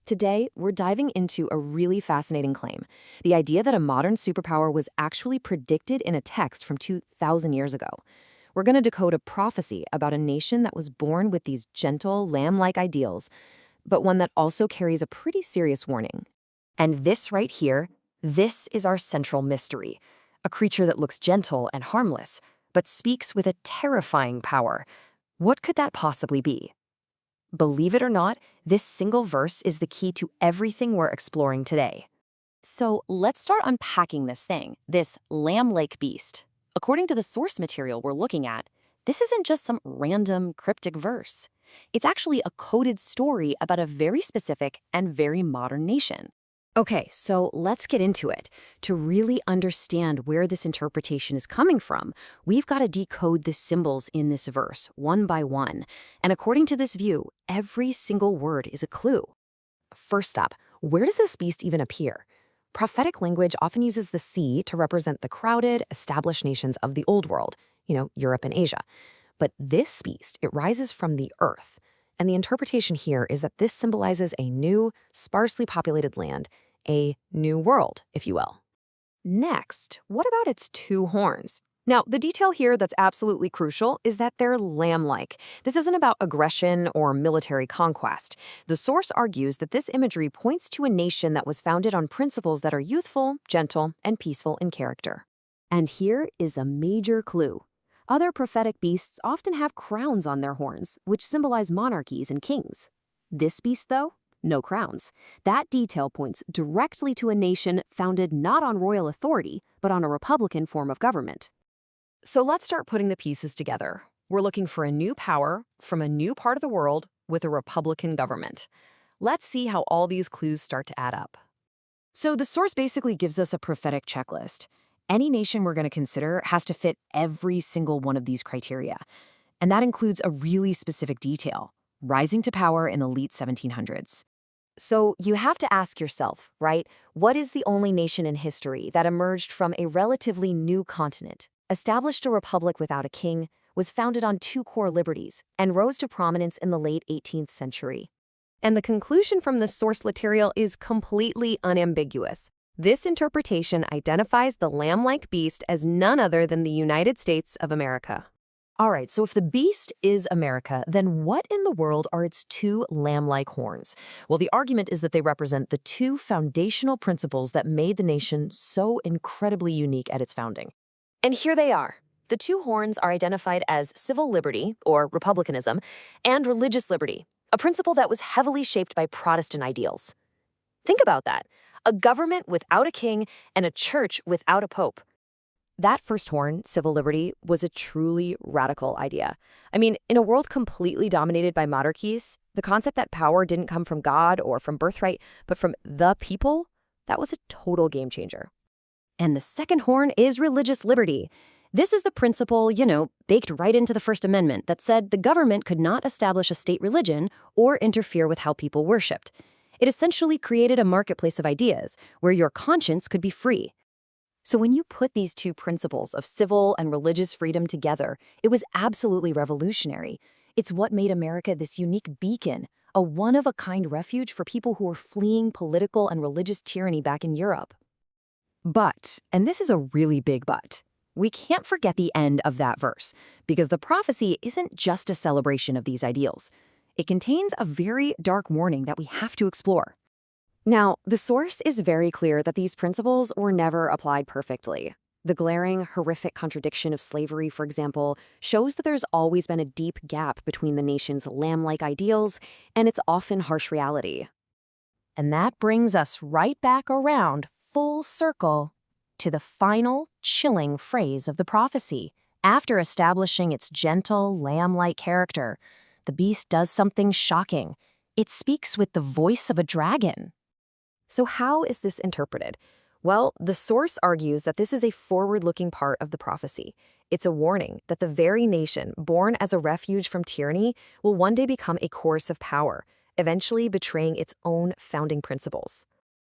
Today, we're diving into a really fascinating claim, the idea that a modern superpower was actually predicted in a text from 2,000 years ago. We're going to decode a prophecy about a nation that was born with these gentle, lamb-like ideals, but one that also carries a pretty serious warning. And this right here, this is our central mystery. A creature that looks gentle and harmless, but speaks with a terrifying power. What could that possibly be? Believe it or not, this single verse is the key to everything we're exploring today. So let's start unpacking this lamb-like beast. According to the source material we're looking at, this isn't just some random cryptic verse. It's actually a coded story about a very specific and very modern nation. Okay, so let's get into it. To really understand where this interpretation is coming from, we've got to decode the symbols in this verse, one by one. And according to this view, every single word is a clue. First up, where does this beast even appear? Prophetic language often uses the sea to represent the crowded, established nations of the Old World, Europe and Asia. But this beast, it rises from the earth. And the interpretation here is that this symbolizes a new, sparsely populated land, a new world, if you will. Next, what about its two horns? Now, the detail here that's absolutely crucial is that they're lamb-like. This isn't about aggression or military conquest. The source argues that this imagery points to a nation that was founded on principles that are youthful, gentle, and peaceful in character. And here is a major clue. Other prophetic beasts often have crowns on their horns, which symbolize monarchies and kings. This beast, though, no crowns. That detail points directly to a nation founded not on royal authority, but on a republican form of government. So let's start putting the pieces together. We're looking for a new power from a new part of the world with a republican government. Let's see how all these clues start to add up. So the source basically gives us a prophetic checklist. Any nation we're going to consider has to fit every single one of these criteria. And that includes a really specific detail, rising to power in the late 1700s. So you have to ask yourself, right, what is the only nation in history that emerged from a relatively new continent, established a republic without a king, was founded on two core liberties, and rose to prominence in the late 18th century? And the conclusion from the source material is completely unambiguous. This interpretation identifies the lamb-like beast as none other than the United States of America. All right, so if the beast is America, then what in the world are its two lamb-like horns? Well, the argument is that they represent the two foundational principles that made the nation so incredibly unique at its founding. And here they are. The two horns are identified as civil liberty, or republicanism, and religious liberty, a principle that was heavily shaped by Protestant ideals. Think about that. A government without a king and a church without a pope. That first horn, civil liberty, was a truly radical idea. I mean, in a world completely dominated by monarchies, the concept that power didn't come from God or from birthright, but from the people, that was a total game changer. And the second horn is religious liberty. This is the principle, baked right into the First Amendment that said the government could not establish a state religion or interfere with how people worshipped. It essentially created a marketplace of ideas where your conscience could be free. So when you put these two principles of civil and religious freedom together, it was absolutely revolutionary. It's what made America this unique beacon, a one-of-a-kind refuge for people who were fleeing political and religious tyranny back in Europe. But, and this is a really big but, we can't forget the end of that verse, because the prophecy isn't just a celebration of these ideals. It contains a very dark warning that we have to explore. Now, the source is very clear that these principles were never applied perfectly. The glaring, horrific contradiction of slavery, for example, shows that there's always been a deep gap between the nation's lamb-like ideals and its often harsh reality. And that brings us right back around, full circle, to the final, chilling phrase of the prophecy. After establishing its gentle, lamb-like character, the beast does something shocking. It speaks with the voice of a dragon. So how is this interpreted? Well, the source argues that this is a forward-looking part of the prophecy. It's a warning that the very nation, born as a refuge from tyranny, will one day become a coercive of power, eventually betraying its own founding principles.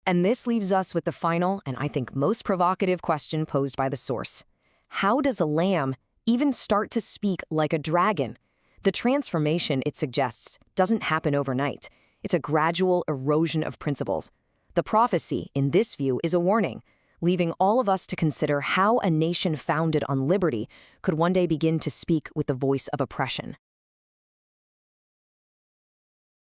And this leaves us with the final, and I think most provocative question posed by the source. How does a lamb even start to speak like a dragon? The transformation it suggests doesn't happen overnight. It's a gradual erosion of principles. The prophecy, in this view, is a warning, leaving all of us to consider how a nation founded on liberty could one day begin to speak with the voice of oppression.